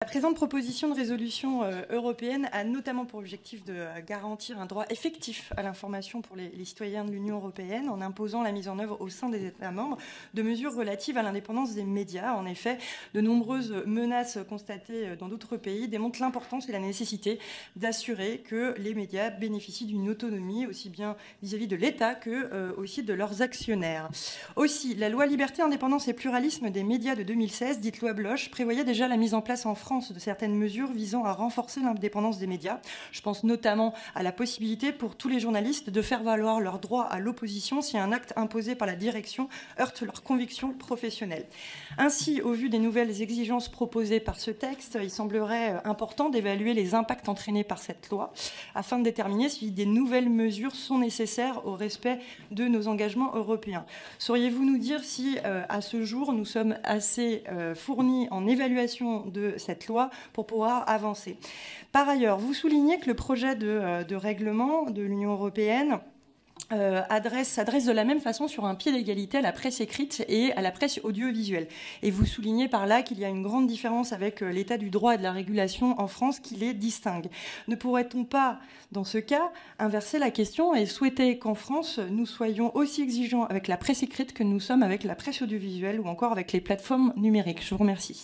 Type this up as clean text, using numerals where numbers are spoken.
La présente proposition de résolution européenne a notamment pour objectif de garantir un droit effectif à l'information pour les citoyens de l'Union européenne en imposant la mise en œuvre au sein des États membres de mesures relatives à l'indépendance des médias. En effet, de nombreuses menaces constatées dans d'autres pays démontrent l'importance et la nécessité d'assurer que les médias bénéficient d'une autonomie aussi bien vis-à-vis de l'État que aussi de leurs actionnaires. Aussi, la loi Liberté, Indépendance et Pluralisme des médias de 2016, dite loi Bloch, prévoyait déjà la mise en place en France de certaines mesures visant à renforcer l'indépendance des médias. Je pense notamment à la possibilité pour tous les journalistes de faire valoir leur droit à l'opposition si un acte imposé par la direction heurte leurs convictions professionnelles. Ainsi, au vu des nouvelles exigences proposées par ce texte, il semblerait important d'évaluer les impacts entraînés par cette loi afin de déterminer si des nouvelles mesures sont nécessaires au respect de nos engagements européens. Sauriez-vous nous dire si, à ce jour, nous sommes assez fournis en évaluation de cette loi pour pouvoir avancer? Par ailleurs, vous soulignez que le projet de règlement de l'Union européenne s'adresse de la même façon sur un pied d'égalité à la presse écrite et à la presse audiovisuelle. Et vous soulignez par là qu'il y a une grande différence avec l'état du droit et de la régulation en France qui les distingue. Ne pourrait-on pas, dans ce cas, inverser la question et souhaiter qu'en France, nous soyons aussi exigeants avec la presse écrite que nous sommes avec la presse audiovisuelle ou encore avec les plateformes numériques? Je vous remercie.